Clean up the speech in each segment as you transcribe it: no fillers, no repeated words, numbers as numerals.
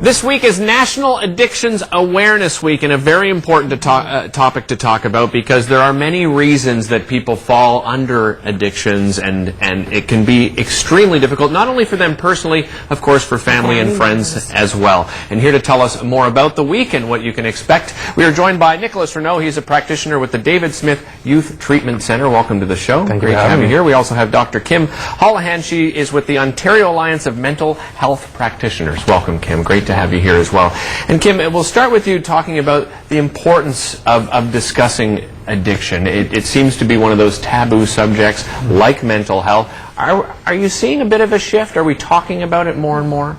This week is National Addictions Awareness Week, and a very important topic to talk about because there are many reasons that people fall under addictions, and it can be extremely difficult, not only for them personally, of course, for family and friends as well. And here to tell us more about the week and what you can expect, we are joined by Nicholas Renaud. He's a practitioner with the David Smith Youth Treatment Center. Welcome to the show. Thank you. Great to have you here. We also have Dr. Kim Holohan. She is with the Ontario Alliance of Mental Health Practitioners. Welcome, Kim. Great to have you here as well. And Kim, we'll start with you talking about the importance of discussing addiction. It seems to be one of those taboo subjects like mental health. Are you seeing a bit of a shift? Are we talking about it more and more?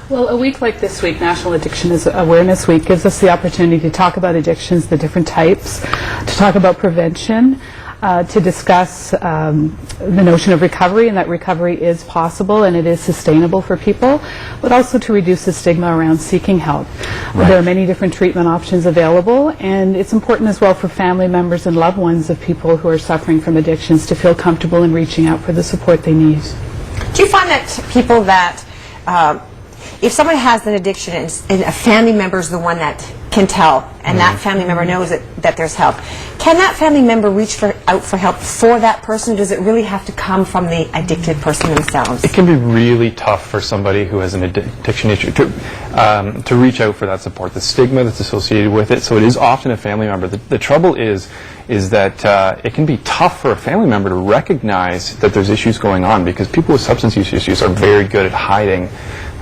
Well, a week like this week, National Addiction Awareness Week, gives us the opportunity to talk about addictions, the different types, to talk about prevention, to discuss the notion of recovery, and that recovery is possible and it is sustainable for people, but also to reduce the stigma around seeking help. Right. There are many different treatment options available, and it's important as well for family members and loved ones of people who are suffering from addictions to feel comfortable in reaching out for the support they need. Do you find that people that if someone has an addiction and a family member is the one that can tell, and that family member knows that there's help, can that family member reach out for help for that person? Does it really have to come from the addicted person themselves? It can be really tough for somebody who has an addiction issue to reach out for that support. The stigma that's associated with it, so it is often a family member. The trouble is that it can be tough for a family member to recognize that there's issues going on, because people with substance use issues are very good at hiding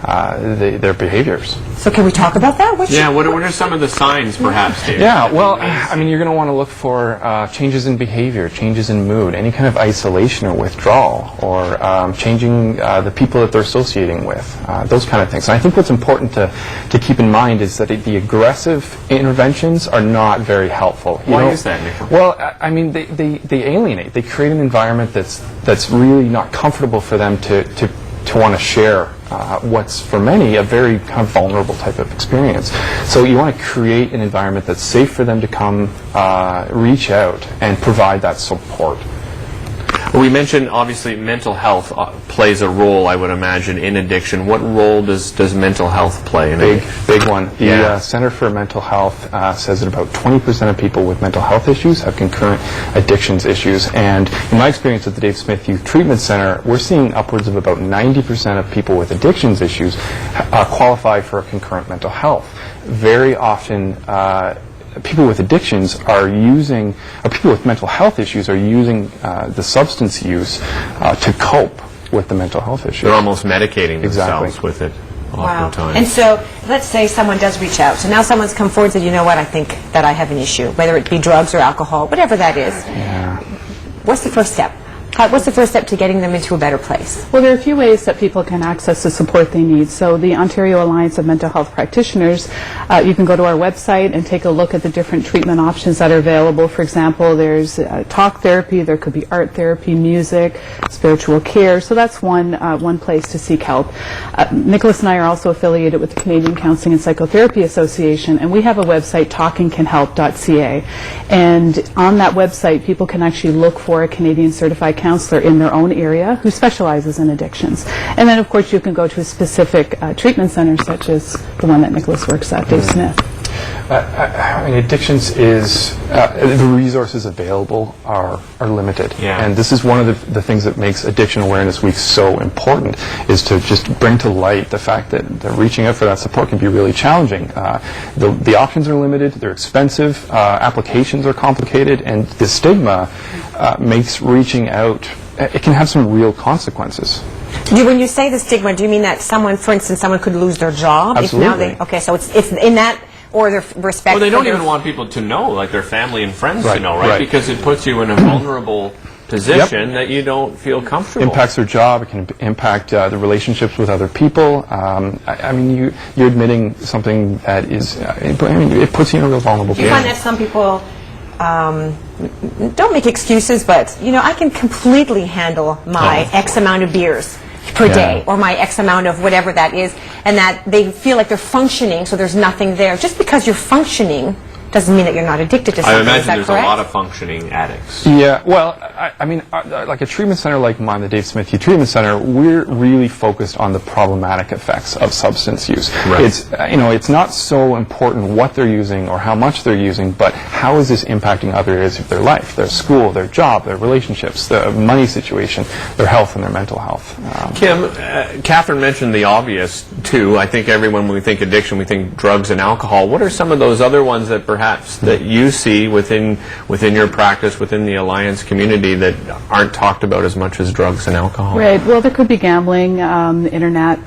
their behaviors. So can we talk about that? What are some of the signs, perhaps, David? Yeah, well, I mean, you're going to want to look for changes in behavior, changes in mood, any kind of isolation or withdrawal, or changing the people that they're associating with, those kind of things. And I think what's important to keep in mind is that the aggressive interventions are not very helpful. Why is that, Nick? Well, I mean, they alienate. They create an environment that's really not comfortable for them to want to share what's, for many, a very kind of vulnerable type of experience. So you want to create an environment that's safe for them to come reach out and provide that support. We mentioned, obviously, mental health plays a role, I would imagine, in addiction. What role does mental health play? Big one. The Center for Mental Health says that about 20% of people with mental health issues have concurrent addictions issues. And in my experience at the Dave Smith Youth Treatment Center, we're seeing upwards of about 90% of people with addictions issues qualify for concurrent mental health. Very often, people with addictions are using, or people with mental health issues are using the substance use to cope with the mental health issue. They're almost medicating themselves with it oftentimes. And so let's say someone does reach out. So now someone's come forward and said, you know what, I think that I have an issue, whether it be drugs or alcohol, whatever that is. Yeah. What's the first step? What's the first step to getting them into a better place? Well, there are a few ways that people can access the support they need. So the Ontario Alliance of Mental Health Practitioners, you can go to our website and take a look at the different treatment options that are available. For example, there's talk therapy, there could be art therapy, music, spiritual care. So that's one place to seek help. Nicholas and I are also affiliated with the Canadian Counselling and Psychotherapy Association, and we have a website, talkingcanhelp.ca. And on that website, people can actually look for a Canadian certified counselor in their own area who specializes in addictions. And then, of course, you can go to a specific treatment center, such as the one that Nicholas works at, Dave Smith. I mean, addictions is, the resources available are limited. Yeah. And this is one of the things that makes Addiction Awareness Week so important, is to just bring to light the fact that reaching out for that support can be really challenging. The options are limited, they're expensive, applications are complicated, and the stigma makes reaching out, it can have some real consequences. When you say the stigma, do you mean that someone, for instance, someone could lose their job? Absolutely. If now okay, so it's in that, or their respect. Well, they don't even want people to know, like their family and friends to know, right? Because it puts you in a vulnerable position that you don't feel comfortable. Impacts their job. It can impact the relationships with other people. I mean, you're admitting something that is, it puts you in a real vulnerable position. Do you find that some people don't make excuses, but, you know, I can completely handle my X amount of beers per day, or my X amount of whatever that is, and that they feel like they're functioning, so there's nothing there. Just because you're functioning doesn't mean that you're not addicted to I something. imagine Is that there's correct? a lot of functioning addicts. Yeah, well, I mean, like a treatment center like mine, the Dave Smith Youth Treatment Center, we're really focused on the problematic effects of substance use. Right. It's, it's not so important what they're using or how much they're using, but how is this impacting other areas of their life, their school, their job, their relationships, the money situation, their health and their mental health. Kim, Catherine mentioned the obvious, too. I think everyone, when we think addiction, we think drugs and alcohol. What are some of those other ones that perhaps that you see within your practice, within the Alliance community, that aren't talked about as much as drugs and alcohol? Right. Well, there could be gambling, internet,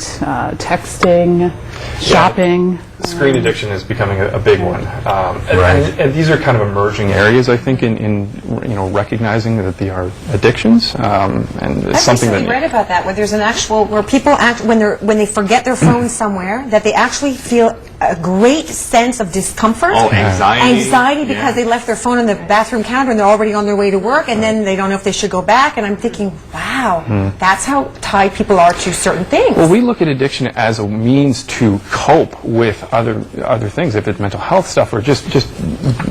texting, shopping. Screen addiction is becoming a big one, and these are kind of emerging areas, I think, in recognizing that they are addictions, and it's something that. I read about that, where there's an actual where people when they forget their phone somewhere, that they actually feel a great sense of discomfort. Oh, anxiety. Anxiety because they left their phone on the bathroom counter and they're already on their way to work, and then they don't know if they should go back. And I'm thinking, wow, that's how tied people are to certain things. Well, we look at addiction as a means to cope with other things, if it's mental health stuff or just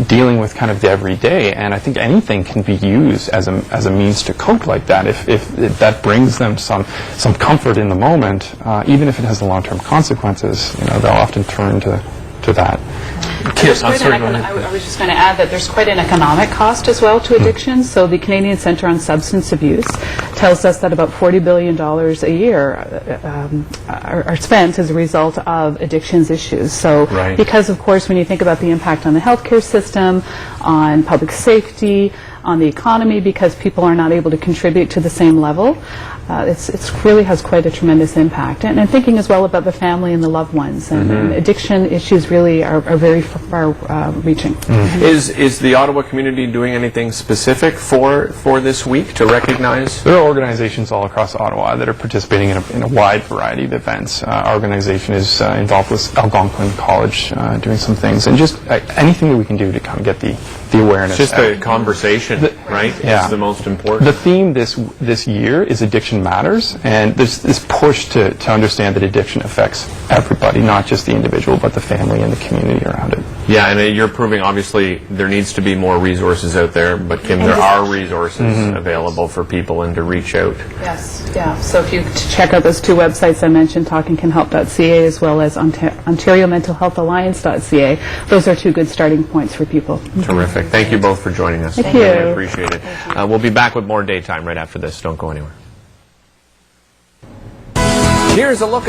dealing with kind of the everyday. And I think anything can be used as a means to cope like that. If that brings them some comfort in the moment, even if it has the long-term consequences, they'll often turn to that. I was just going to add that there's quite an economic cost as well to addiction. So the Canadian Centre on Substance Abuse tells us that about $40 billion a year are spent as a result of addictions issues. So because, of course, when you think about the impact on the healthcare system, on public safety, on the economy, because people are not able to contribute to the same level, it really has quite a tremendous impact. And thinking as well about the family and the loved ones. And addiction issues really are very far-reaching. Is the Ottawa community doing anything specific for this week to recognize? There are organizations all across Ottawa that are participating in a wide variety of events. Our organization is involved with Algonquin College doing some things, and just anything that we can do to kind of get the awareness. Just the conversation, right? Yeah. Is the most important. The theme this year is Addiction Matters, and there's this push to understand that addiction affects everybody, not just the individual, but the family and the community around it. Yeah, and you're proving, obviously, there needs to be more resources out there, but Kim, there are resources available for people and to reach out. Yes, yeah. So if you check out those two websites I mentioned, talkingcanhelp.ca as well as OntarioMentalHealthAlliance.ca, those are two good starting points for people. Terrific. Thank you both for joining us. Thank you. Really appreciate it. We'll be back with more Daytime right after this. Don't go anywhere. Here's a look at